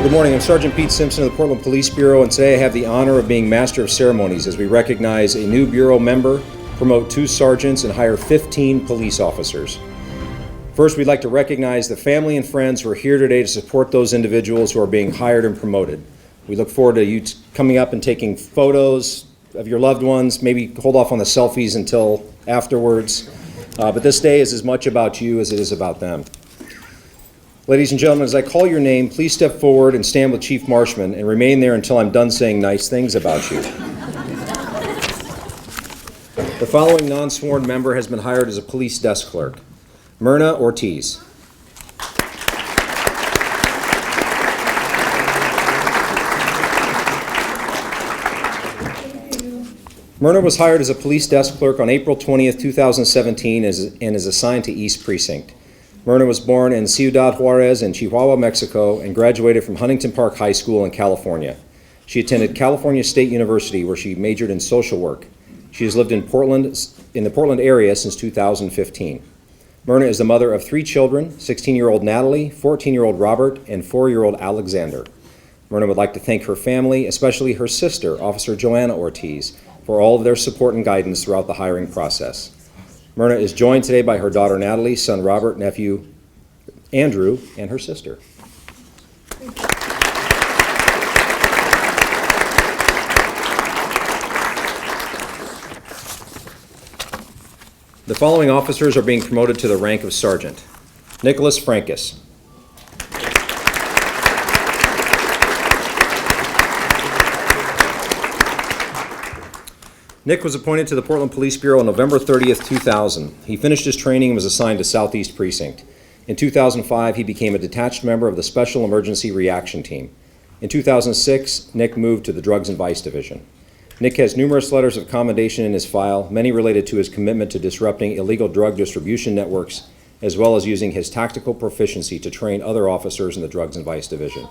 Good morning, I'm Sergeant Pete Simpson of the Portland Police Bureau, and today I have the honor of being Master of Ceremonies as we recognize a new Bureau member, promote 2 sergeants, and hire 15 police officers. First, we'd like to recognize the family and friends who are here today to support those individuals who are being hired and promoted. We look forward to you coming up and taking photos of your loved ones, maybe hold off on the selfies until afterwards, but this day is as much about you as it is about them. Ladies and gentlemen, as I call your name, please step forward and stand with Chief Marshman and remain there until I'm done saying nice things about you. The following non-sworn member has been hired as a police desk clerk. Myrna Ortiz. Myrna was hired as a police desk clerk on April 20th, 2017 and is assigned to East Precinct. Myrna was born in Ciudad Juarez in Chihuahua, Mexico, and graduated from Huntington Park High School in California. She attended California State University, where she majored in social work. She has lived in the Portland area since 2015. Myrna is the mother of 3 children, 16-year-old Natalie, 14-year-old Robert, and 4-year-old Alexander. Myrna would like to thank her family, especially her sister, Officer Joanna Ortiz, for all of their support and guidance throughout the hiring process. Myrna is joined today by her daughter Natalie, son Robert, nephew Andrew, and her sister. The following officers are being promoted to the rank of sergeant. Nicholas Frankus. Nick was appointed to the Portland Police Bureau on November 30th, 2000. He finished his training and was assigned to Southeast Precinct. In 2005, he became a detached member of the Special Emergency Reaction Team. In 2006, Nick moved to the Drugs and Vice Division. Nick has numerous letters of commendation in his file, many related to his commitment to disrupting illegal drug distribution networks, as well as using his tactical proficiency to train other officers in the Drugs and Vice Division.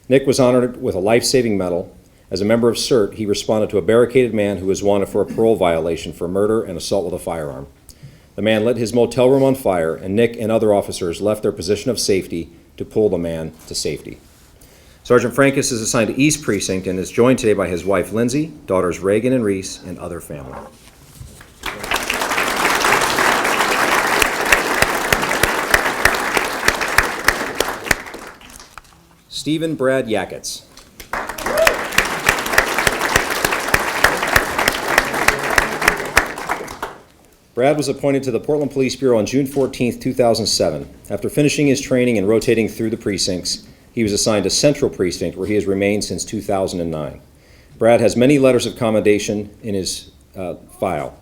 Nick was honored with a life-saving medal. As a member of CERT, he responded to a barricaded man who was wanted for a parole violation for murder and assault with a firearm. The man lit his motel room on fire, and Nick and other officers left their position of safety to pull the man to safety. Sergeant Frankus is assigned to East Precinct and is joined today by his wife Lindsay, daughters Reagan and Reese, and other family. Stephen Brad Yackets. Brad was appointed to the Portland Police Bureau on June 14, 2007. After finishing his training and rotating through the precincts, he was assigned to Central Precinct, where he has remained since 2009. Brad has many letters of commendation in his file.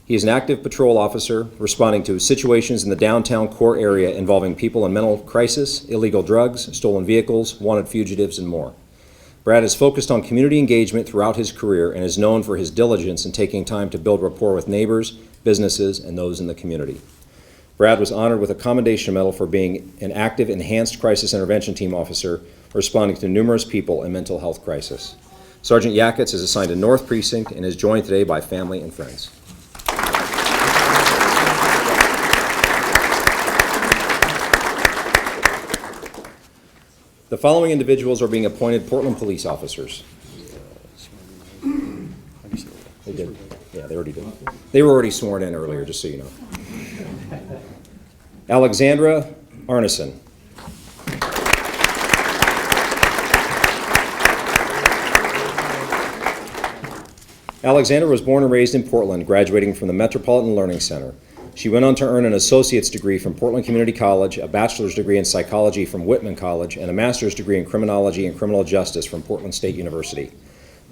He is an active patrol officer responding to situations in the downtown core area involving people in mental crisis, illegal drugs, stolen vehicles, wanted fugitives, and more. Brad is focused on community engagement throughout his career and is known for his diligence in taking time to build rapport with neighbors, businesses, and those in the community. Brad was honored with a commendation medal for being an active Enhanced Crisis Intervention Team officer responding to numerous people in mental health crisis. Sergeant Yackets is assigned to North Precinct and is joined today by family and friends. The following individuals are being appointed Portland police officers. They did. Yeah, they already did. They were already sworn in earlier, just so you know. Alexandra Arneson. Alexandra was born and raised in Portland, graduating from the Metropolitan Learning Center. She went on to earn an associate's degree from Portland Community College, a bachelor's degree in psychology from Whitman College, and a master's degree in criminology and criminal justice from Portland State University.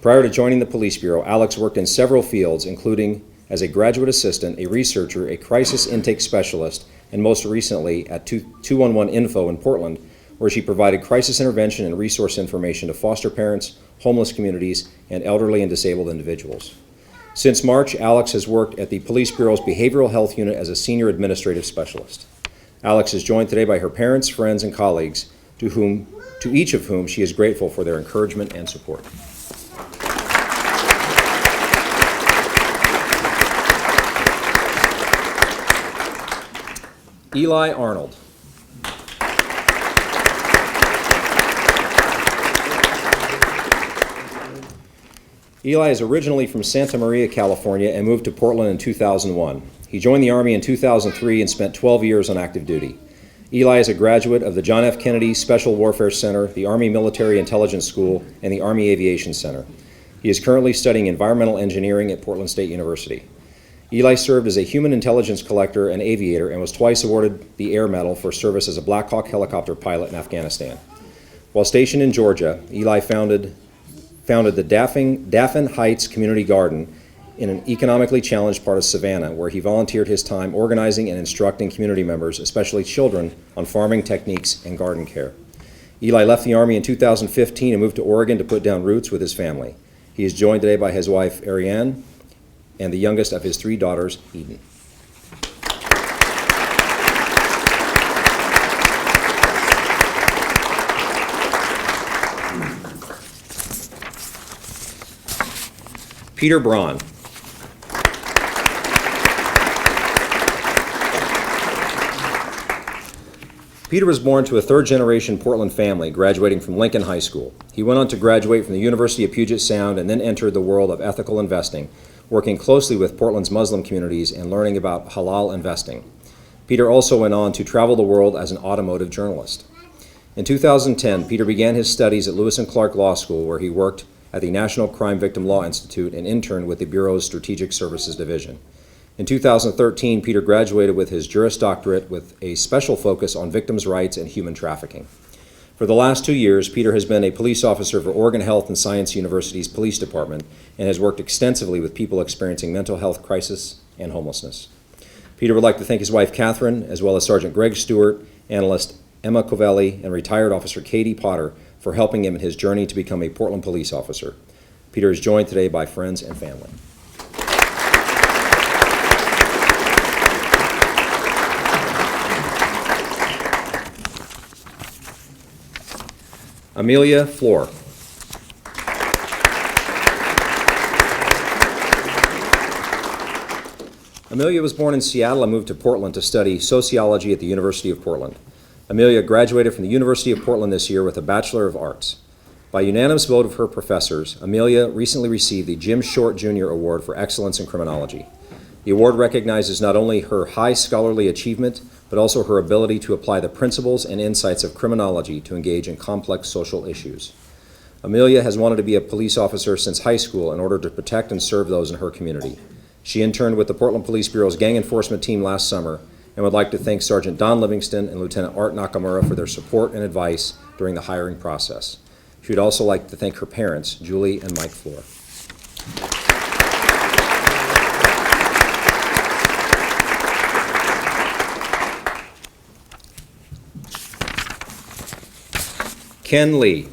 Prior to joining the Police Bureau, Alex worked in several fields, including as a graduate assistant, a researcher, a crisis intake specialist, and most recently at 211 Info in Portland, where she provided crisis intervention and resource information to foster parents, homeless communities, and elderly and disabled individuals. Since March, Alex has worked at the Police Bureau's Behavioral Health Unit as a senior administrative specialist. Alex is joined today by her parents, friends, and colleagues, to each of whom she is grateful for their encouragement and support. Eli Arnold. Eli is originally from Santa Maria, California, and moved to Portland in 2001. He joined the Army in 2003 and spent 12 years on active duty. Eli is a graduate of the John F. Kennedy Special Warfare Center, the Army Military Intelligence School, and the Army Aviation Center. He is currently studying environmental engineering at Portland State University. Eli served as a human intelligence collector and aviator and was twice awarded the Air Medal for service as a Black Hawk helicopter pilot in Afghanistan. While stationed in Georgia, Eli founded the Daffin Heights Community Garden in an economically challenged part of Savannah, where he volunteered his time organizing and instructing community members, especially children, on farming techniques and garden care. Eli left the Army in 2015 and moved to Oregon to put down roots with his family. He is joined today by his wife, Ariane, and the youngest of his 3 daughters, Eden. Peter Braun. Peter was born to a third-generation Portland family, graduating from Lincoln High School. He went on to graduate from the University of Puget Sound and then entered the world of ethical investing, working closely with Portland's Muslim communities and learning about halal investing. Peter also went on to travel the world as an automotive journalist. In 2010, Peter began his studies at Lewis and Clark Law School, where he worked at the National Crime Victim Law Institute and interned with the Bureau's Strategic Services Division. In 2013, Peter graduated with his Juris Doctorate with a special focus on victims' rights and human trafficking. For the last 2 years, Peter has been a police officer for Oregon Health and Science University's Police Department and has worked extensively with people experiencing mental health crisis and homelessness. Peter would like to thank his wife, Catherine, as well as Sergeant Greg Stewart, analyst Emma Covelli, and retired officer Katie Potter for helping him in his journey to become a Portland police officer. Peter is joined today by friends and family. Amelia Floor. Amelia was born in Seattle and moved to Portland to study sociology at the University of Portland. Amelia graduated from the University of Portland this year with a Bachelor of Arts. By unanimous vote of her professors, Amelia recently received the Jim Short Jr. Award for Excellence in Criminology. The award recognizes not only her high scholarly achievement, but also her ability to apply the principles and insights of criminology to engage in complex social issues. Amelia has wanted to be a police officer since high school in order to protect and serve those in her community. She interned with the Portland Police Bureau's gang enforcement team last summer and would like to thank Sergeant Don Livingston and Lieutenant Art Nakamura for their support and advice during the hiring process. She would also like to thank her parents, Julie and Mike Floor. Ken Lee.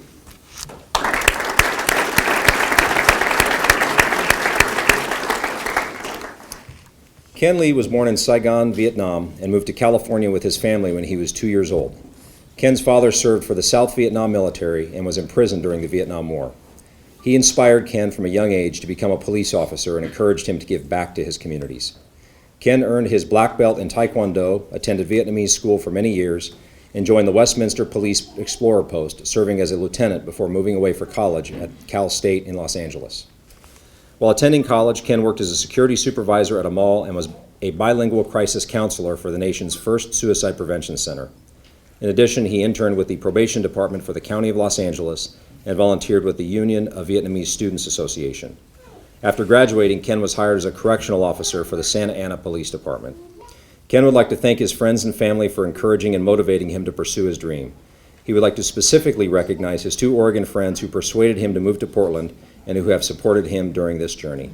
Ken Lee was born in Saigon, Vietnam, and moved to California with his family when he was 2 years old. Ken's father served for the South Vietnam military and was imprisoned during the Vietnam War. He inspired Ken from a young age to become a police officer and encouraged him to give back to his communities. Ken earned his black belt in Taekwondo, attended Vietnamese school for many years, and joined the Westminster Police Explorer Post, serving as a lieutenant before moving away for college at Cal State in Los Angeles. While attending college, Ken worked as a security supervisor at a mall and was a bilingual crisis counselor for the nation's first suicide prevention center. In addition, he interned with the probation department for the County of Los Angeles and volunteered with the Union of Vietnamese Students Association. After graduating, Ken was hired as a correctional officer for the Santa Ana Police Department. Ken would like to thank his friends and family for encouraging and motivating him to pursue his dream. He would like to specifically recognize his 2 Oregon friends who persuaded him to move to Portland and who have supported him during this journey.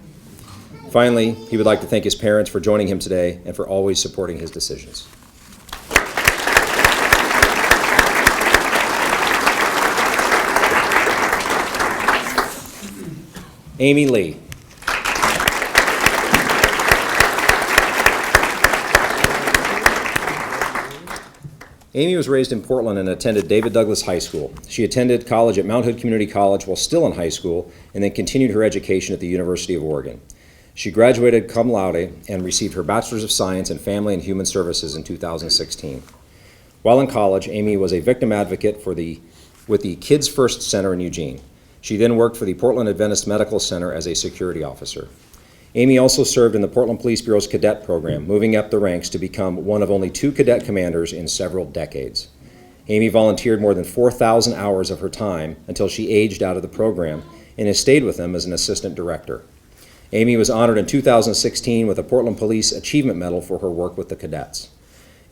Finally, he would like to thank his parents for joining him today and for always supporting his decisions. Amy Lee. Amy was raised in Portland and attended David Douglas High School. She attended college at Mount Hood Community College while still in high school and then continued her education at the University of Oregon. She graduated cum laude and received her Bachelor's of Science in Family and Human Services in 2016. While in college, Amy was a victim advocate with the Kids First Center in Eugene. She then worked for the Portland Adventist Medical Center as a security officer. Amy also served in the Portland Police Bureau's cadet program, moving up the ranks to become one of only 2 cadet commanders in several decades. Amy volunteered more than 4,000 hours of her time until she aged out of the program and has stayed with them as an assistant director. Amy was honored in 2016 with a Portland Police Achievement Medal for her work with the cadets.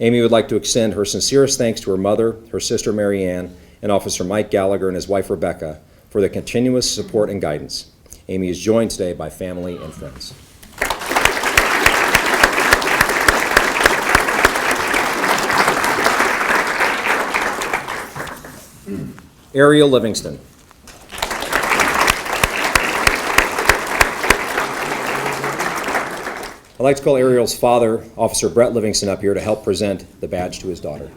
Amy would like to extend her sincerest thanks to her mother, her sister Mary Ann, and Officer Mike Gallagher and his wife Rebecca for their continuous support and guidance. Amy is joined today by family and friends. Ariel Livingston. I'd like to call Ariel's father, Officer Brett Livingston, up here to help present the badge to his daughter.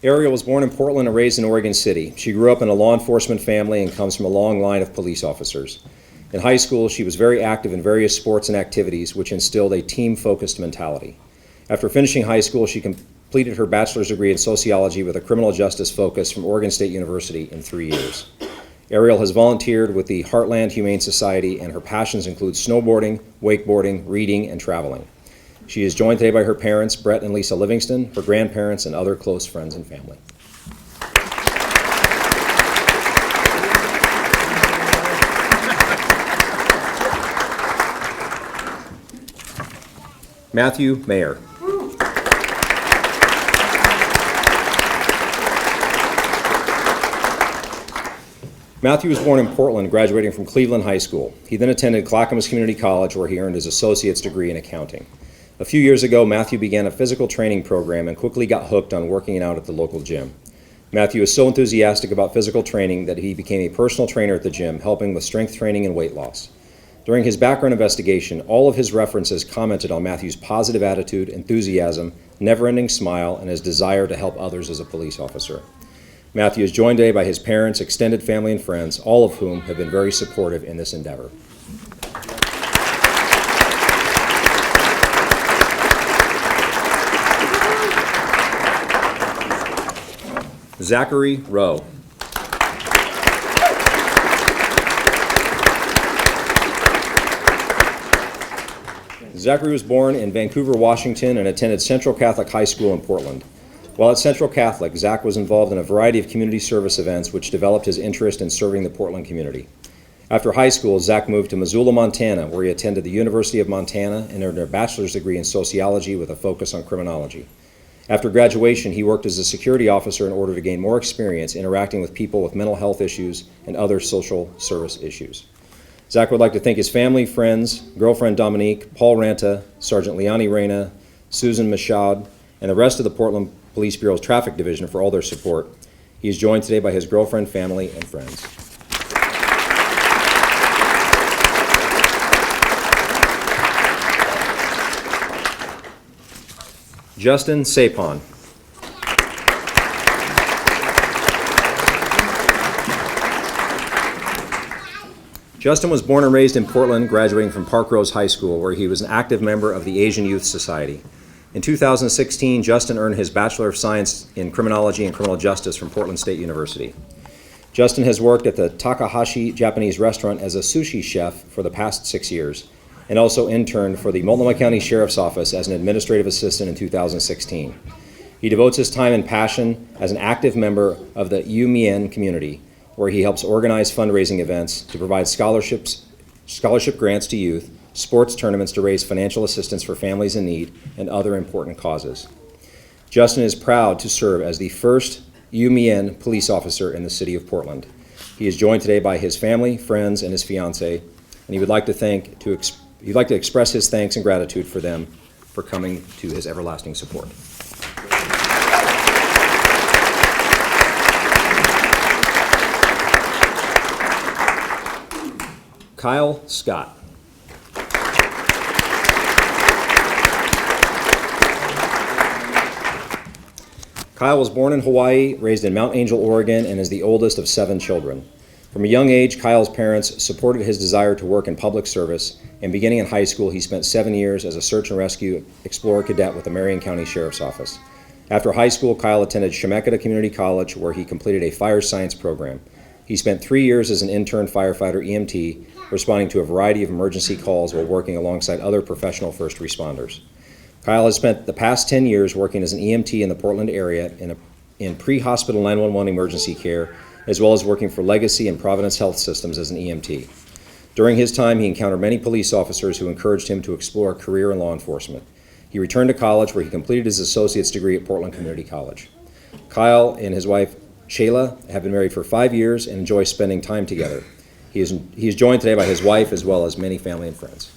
Ariel was born in Portland and raised in Oregon City. She grew up in a law enforcement family and comes from a long line of police officers. In high school, she was very active in various sports and activities, which instilled a team-focused mentality. After finishing high school, she completed her bachelor's degree in sociology with a criminal justice focus from Oregon State University in 3 years. Ariel has volunteered with the Heartland Humane Society, and her passions include snowboarding, wakeboarding, reading, and traveling. She is joined today by her parents, Brett and Lisa Livingston, her grandparents, and other close friends and family. Matthew Mayer. Matthew was born in Portland, graduating from Cleveland High School. He then attended Clackamas Community College, where he earned his associate's degree in accounting. A few years ago, Matthew began a physical training program and quickly got hooked on working out at the local gym. Matthew is so enthusiastic about physical training that he became a personal trainer at the gym, helping with strength training and weight loss. During his background investigation, all of his references commented on Matthew's positive attitude, enthusiasm, never-ending smile, and his desire to help others as a police officer. Matthew is joined today by his parents, extended family, and friends, all of whom have been very supportive in this endeavor. Zachary Rowe. Zachary was born in Vancouver, Washington, and attended Central Catholic High School in Portland. While at Central Catholic, Zach was involved in a variety of community service events which developed his interest in serving the Portland community. After high school, Zach moved to Missoula, Montana, where he attended the University of Montana and earned a bachelor's degree in sociology with a focus on criminology. After graduation, he worked as a security officer in order to gain more experience interacting with people with mental health issues and other social service issues. Zach would like to thank his family, friends, girlfriend Dominique, Paul Ranta, Sergeant Liani Reyna, Susan Michaud, and the rest of the Portland Police Bureau's Traffic Division for all their support. He is joined today by his girlfriend, family, and friends. Justin Sapon. Justin was born and raised in Portland, graduating from Park Rose High School, where he was an active member of the Asian Youth Society. In 2016, Justin earned his Bachelor of Science in Criminology and Criminal Justice from Portland State University. Justin has worked at the Takahashi Japanese restaurant as a sushi chef for the past 6 years, and also interned for the Multnomah County Sheriff's Office as an administrative assistant in 2016. He devotes his time and passion as an active member of the Iu Mien community, where he helps organize fundraising events to provide scholarship grants to youth, sports tournaments to raise financial assistance for families in need, and other important causes. Justin is proud to serve as the first Iu Mien police officer in the city of Portland. He is joined today by his family, friends, and his fiancée, and he would like to express his thanks and gratitude for them for coming to his everlasting support. Kyle Scott. Kyle was born in Hawaii, raised in Mount Angel, Oregon, and is the oldest of 7 children. From a young age, Kyle's parents supported his desire to work in public service, and beginning in high school, he spent 7 years as a search and rescue explorer cadet with the Marion County Sheriff's Office. After high school, Kyle attended Chemeketa Community College, where he completed a fire science program. He spent 3 years as an intern firefighter EMT, responding to a variety of emergency calls while working alongside other professional first responders. Kyle has spent the past 10 years working as an EMT in the Portland area in pre-hospital 911 emergency care, as well as working for Legacy and Providence Health Systems as an EMT. During his time, he encountered many police officers who encouraged him to explore a career in law enforcement. He returned to college, where he completed his associate's degree at Portland Community College. Kyle and his wife, Shayla, have been married for 5 years and enjoy spending time together. He is joined today by his wife, as well as many family and friends.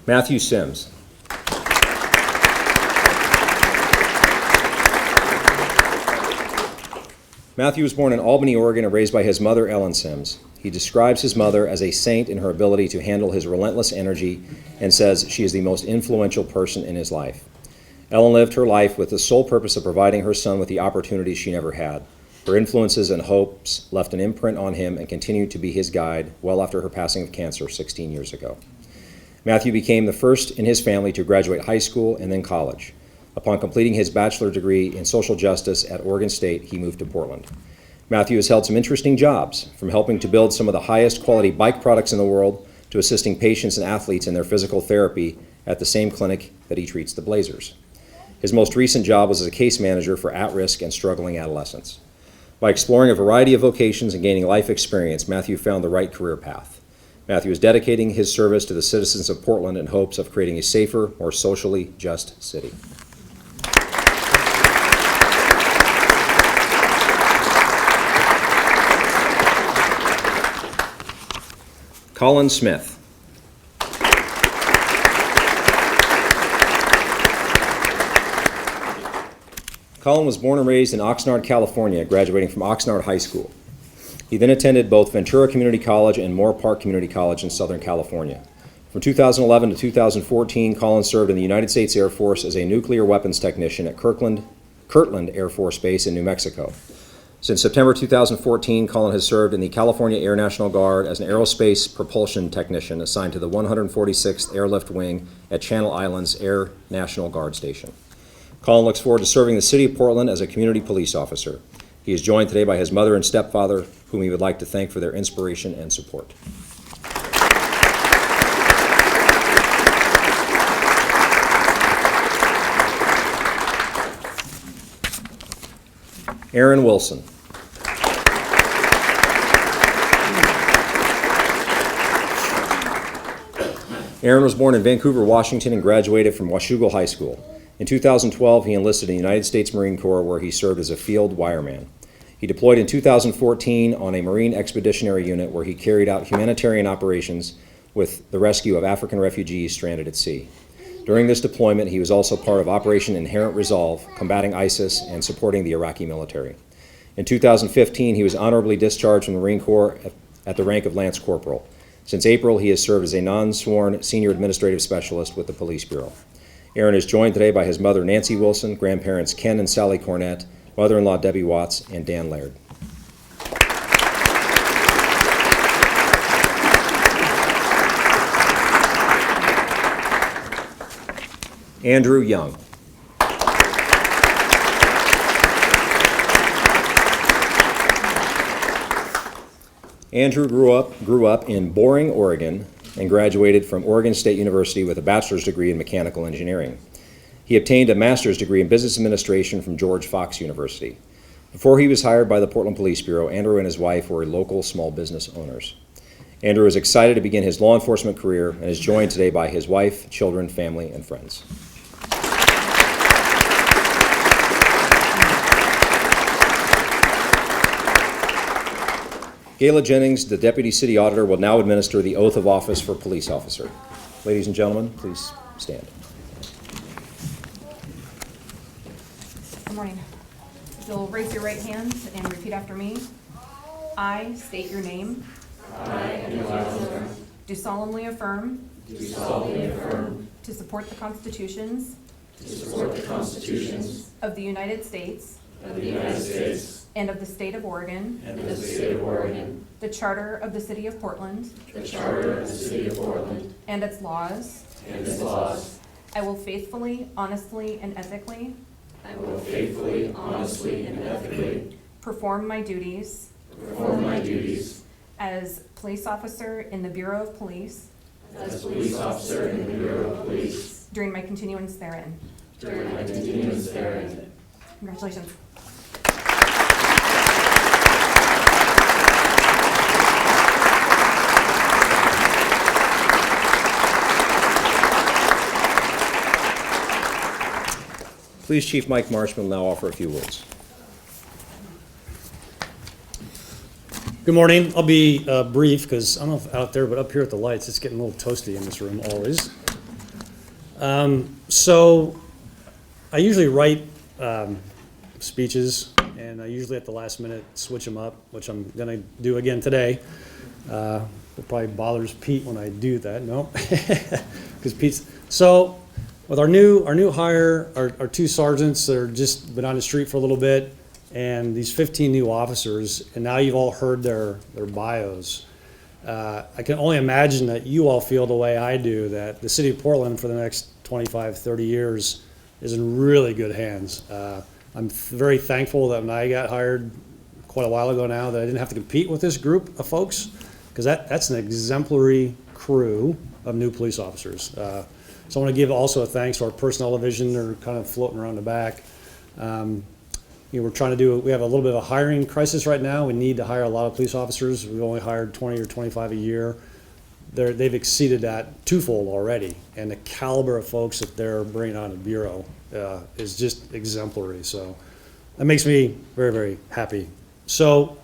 Matthew Sims. Matthew was born in Albany, Oregon, and raised by his mother, Ellen Sims. He describes his mother as a saint in her ability to handle his relentless energy and says she is the most influential person in his life. Ellen lived her life with the sole purpose of providing her son with the opportunities she never had. Her influences and hopes left an imprint on him and continued to be his guide well after her passing of cancer 16 years ago. Matthew became the first in his family to graduate high school and then college. Upon completing his bachelor's degree in social justice at Oregon State, he moved to Portland. Matthew has held some interesting jobs, from helping to build some of the highest quality bike products in the world to assisting patients and athletes in their physical therapy at the same clinic that he treats the Blazers. His most recent job was as a case manager for at-risk and struggling adolescents. By exploring a variety of vocations and gaining life experience, Matthew found the right career path. Matthew is dedicating his service to the citizens of Portland in hopes of creating a safer, more socially just city. Colin Smith. Colin was born and raised in Oxnard, California, graduating from Oxnard High School. He then attended both Ventura Community College and Moore Park Community College in Southern California. From 2011 to 2014, Colin served in the United States Air Force as a nuclear weapons technician at Kirtland Air Force Base in New Mexico. Since September 2014, Colin has served in the California Air National Guard as an aerospace propulsion technician assigned to the 146th Airlift Wing at Channel Islands Air National Guard Station. Colin looks forward to serving the city of Portland as a community police officer. He is joined today by his mother and stepfather, whom he would like to thank for their inspiration and support. Aaron Wilson. Aaron was born in Vancouver, Washington, and graduated from Washougal High School. In 2012, he enlisted in the United States Marine Corps, where he served as a field wireman. He deployed in 2014 on a Marine Expeditionary Unit, where he carried out humanitarian operations with the rescue of African refugees stranded at sea. During this deployment, he was also part of Operation Inherent Resolve, combating ISIS and supporting the Iraqi military. In 2015, he was honorably discharged from the Marine Corps at the rank of Lance Corporal. Since April, he has served as a non-sworn senior administrative specialist with the Police Bureau. Aaron is joined today by his mother, Nancy Wilson, grandparents Ken and Sally Cornett, mother-in-law Debbie Watts, and Dan Laird. Andrew Young. Andrew grew up in Boring, Oregon, and graduated from Oregon State University with a bachelor's degree in mechanical engineering. He obtained a master's degree in business administration from George Fox University. Before he was hired by the Portland Police Bureau, Andrew and his wife were local small business owners. Andrew is excited to begin his law enforcement career and is joined today by his wife, children, family, and friends. Gayla Jennings, the Deputy City Auditor, will now administer the oath of office for police officer. Ladies and gentlemen, please stand. Good morning. If you'll raise your right hand and repeat after me. I state your name. Do solemnly affirm. To support the constitutions. to support the constitutions of the United States of the United States and of the State of Oregon, and of the State of Oregon, the Charter of the City of Portland, the Charter of the City of Portland, and its laws. and its laws. I will faithfully, honestly, and ethically I will faithfully, honestly, and ethically perform my duties perform my duties as police officer in the Bureau of Police as police officer in the Bureau of Police during my continuance therein. during my continuance therein. Congratulations. Police Chief Mike Marshman will now offer a few words. Good morning. I'll be brief because I don't know if out there, but up here at the lights, it's getting a little toasty in this room always. So I usually write speeches, and I usually at the last minute switch them up, which I'm going to do again today. It probably bothers Pete when I do that. No, because Pete's so. With our new hire, our two sergeants that are just been on the street for a little bit, and these 15 new officers, and now you've all heard their bios. I can only imagine that you all feel the way I do, that the city of Portland for the next 25, 30 years is in really good hands. I'm very thankful that when I got hired quite a while ago now, that I didn't have to compete with this group of folks, because that's an exemplary crew of new police officers. So I want to give also a thanks to our personnel division. They're kind of floating around the back. We're trying to we have a little bit of a hiring crisis right now. We need to hire a lot of police officers. We've only hired 20 or 25 a year. They've exceeded that twofold already. And the caliber of folks that they're bringing on the Bureau is just exemplary. So that makes me very, very happy. So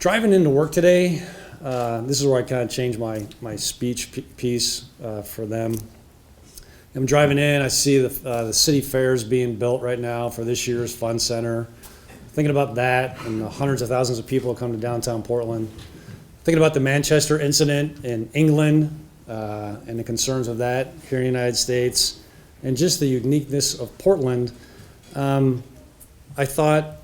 driving into work today, this is where I kind of changed my speech piece for them. I'm driving in, I see the city fairs being built right now for this year's Fun Center. Thinking about that and the hundreds of thousands of people who come to downtown Portland. Thinking about the Manchester incident in England and the concerns of that here in the United States, and just the uniqueness of Portland. I thought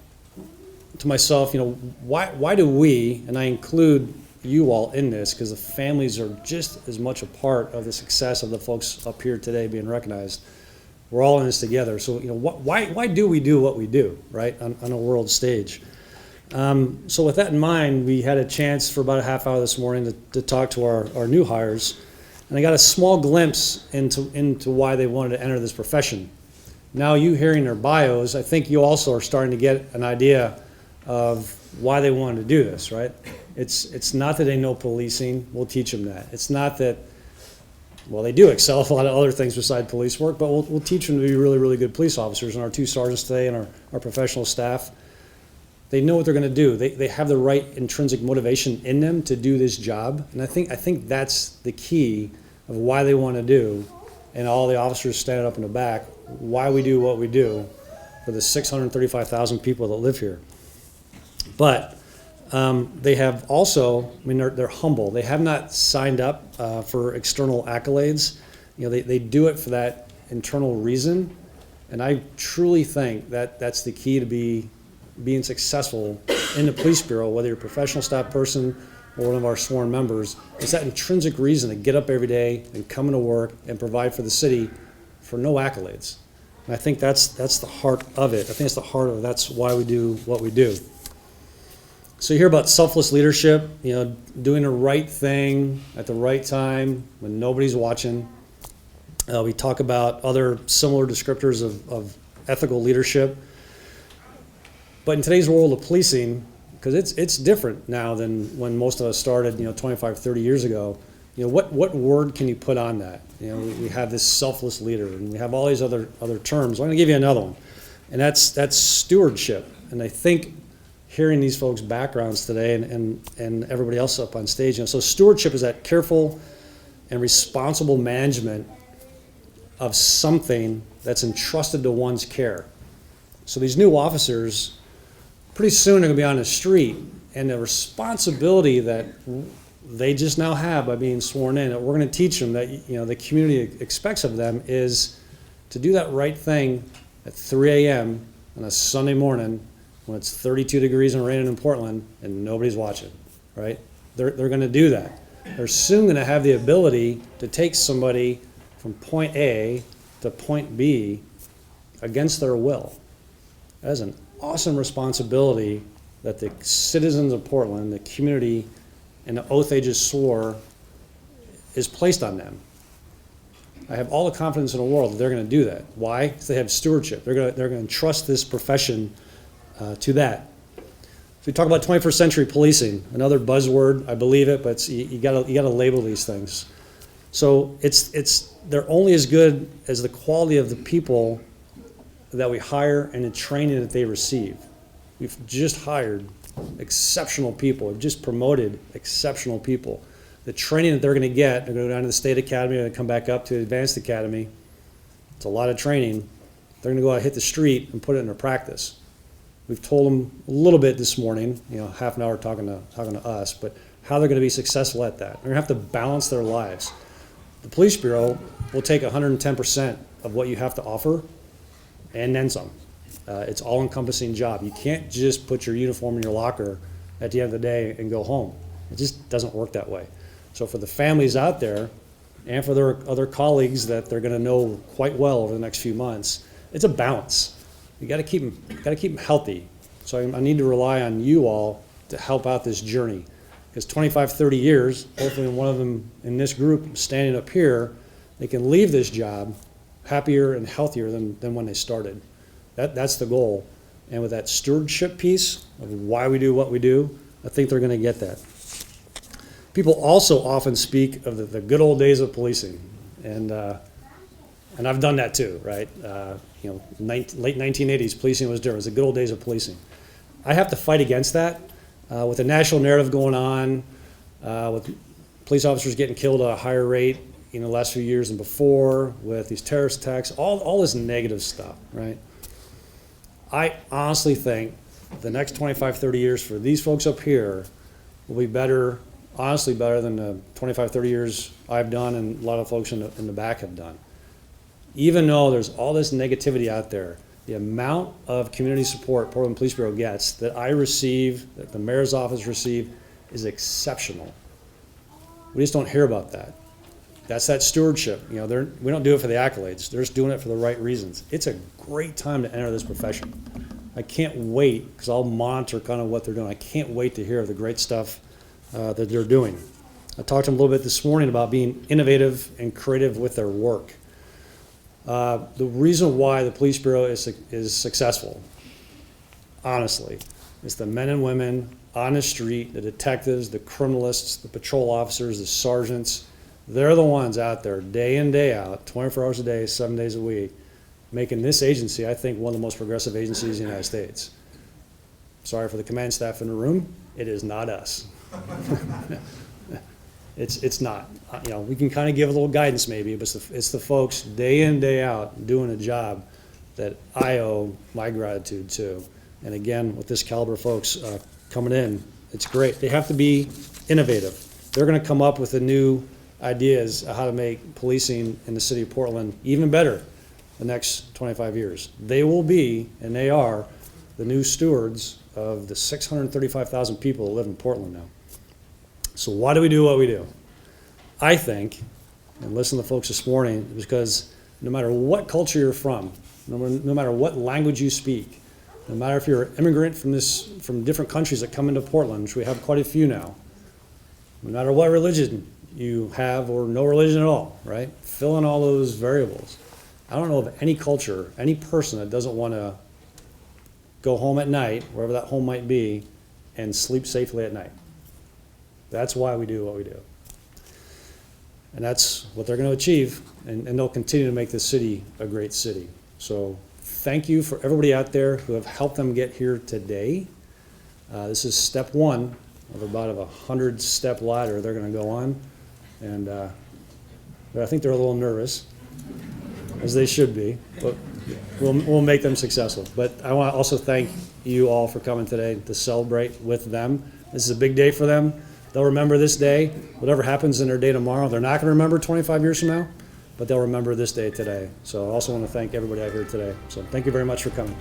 to myself, why do we, and I include you all in this, because the families are just as much a part of the success of the folks up here today being recognized. We're all in this together. So why do we do what we do, right, on a world stage? So with that in mind, we had a chance for about a half hour this morning to talk to our new hires, and I got a small glimpse into why they wanted to enter this profession. Now you hearing their bios, I think you also are starting to get an idea of why they wanted to do this, right? It's not that they know policing, we'll teach them that. It's not that, well, they do excel at a lot of other things besides police work, but we'll teach them to be really, really good police officers. And our two sergeants today and our professional staff, they know what they're gonna do. They have the right intrinsic motivation in them to do this job. And I think that's the key of why they wanna do, and all the officers standing up in the back, why we do what we do for the 635,000 people that live here. But they have also, they're humble. They have not signed up for external accolades. They do it for that internal reason. And I truly think that that's the key to being successful in the police bureau, whether you're a professional staff person or one of our sworn members. It's that intrinsic reason to get up every day and come into work and provide for the city for no accolades. And I think that's the heart of it. I think it's the heart of that's why we do what we do. So you hear about selfless leadership, doing the right thing at the right time when nobody's watching. We talk about other similar descriptors of ethical leadership. But in today's world of policing, because it's different now than when most of us started, 25, 30 years ago, what word can you put on that? We have this selfless leader, and we have all these other terms. I'm going to give you another one, and that's stewardship. And I think hearing these folks' backgrounds today and everybody else up on stage, so stewardship is that careful and responsible management of something that's entrusted to one's care. So these new officers pretty soon are going to be on the street, and the responsibility that they just now have by being sworn in. We're going to teach them that the community expects of them is to do that right thing at 3 a.m. on a Sunday morning when it's 32 degrees and raining in Portland and nobody's watching, right? They're going to do that. They're soon going to have the ability to take somebody from point A to point B against their will. That is an awesome responsibility that the citizens of Portland, the community, and the oath they just swore is placed on them. I have all the confidence in the world that they're going to do that. Why? Because they have stewardship. They're going to trust this profession to that. So we talk about 21st century policing, another buzzword. I believe it, but you got to label these things. So they're only as good as the quality of the people that we hire and the training that they receive. We've just hired exceptional people. We've just promoted exceptional people. The training that they're going to get, they're going to go down to the State Academy, they're going to come back up to the Advanced Academy. It's a lot of training. They're going to go out and hit the street and put it into practice. We've told them a little bit this morning, half an hour talking to us, but how they're going to be successful at that. They're going to have to balance their lives. The Police Bureau will take 110% of what you have to offer and then some. It's all-encompassing job. You can't just put your uniform in your locker at the end of the day and go home. It just doesn't work that way. So for the families out there and for their other colleagues that they're going to know quite well over the next few months, it's a balance. You got to keep them healthy. So I need to rely on you all to help out this journey. Because 25, 30 years, hopefully one of them in this group standing up here, they can leave this job happier and healthier than when they started. That's the goal. And with that stewardship piece of why we do what we do, I think they're going to get that. People also often speak of the good old days of policing. And I've done that too, right? Late 1980s, policing was different. It was the good old days of policing. I have to fight against that with the national narrative going on, with police officers getting killed at a higher rate in the last few years than before, with these terrorist attacks, all this negative stuff, right? I honestly think the next 25, 30 years for these folks up here will be better, honestly better than the 25, 30 years I've done and a lot of folks in the back have done. Even though there's all this negativity out there, the amount of community support Portland Police Bureau gets, that I receive, that the mayor's office receive, is exceptional. We just don't hear about that. That's that stewardship. We don't do it for the accolades. They're just doing it for the right reasons. It's a great time to enter this profession. I can't wait, because I'll monitor kind of what they're doing. I can't wait to hear of the great stuff that they're doing. I talked to them a little bit this morning about being innovative and creative with their work. The reason why the Police Bureau is successful, honestly, is the men and women on the street, the detectives, the criminalists, the patrol officers, the sergeants. They're the ones out there day in, day out, 24 hours a day, 7 days a week, making this agency, I think, one of the most progressive agencies in the United States. Sorry for the command staff in the room. It is not us. It's not. We can kind of give a little guidance maybe, but it's the folks day in, day out doing a job that I owe my gratitude to. And again, with this caliber of folks coming in, it's great. They have to be innovative. They're going to come up with the new ideas of how to make policing in the city of Portland even better the next 25 years. They will be, and they are, the new stewards of the 635,000 people that live in Portland now. So why do we do what we do? I think, and listen to the folks this morning, because no matter what culture you're from, no matter what language you speak, no matter if you're an immigrant from different countries that come into Portland, which we have quite a few now, no matter what religion you have or no religion at all, right? Fill in all those variables. I don't know of any culture, any person that doesn't want to go home at night, wherever that home might be, and sleep safely at night. That's why we do what we do. And that's what they're going to achieve, and they'll continue to make this city a great city. So thank you for everybody out there who have helped them get here today. This is step one of about a 100-step ladder they're going to go on. And but I think they're a little nervous, as they should be, but we'll make them successful. But I want to also thank you all for coming today to celebrate with them. This is a big day for them. they'll remember this day. Whatever happens in their day tomorrow, they're not going to remember 25 years from now, but they'll remember this day today. So I also want to thank everybody out here today. So thank you very much for coming.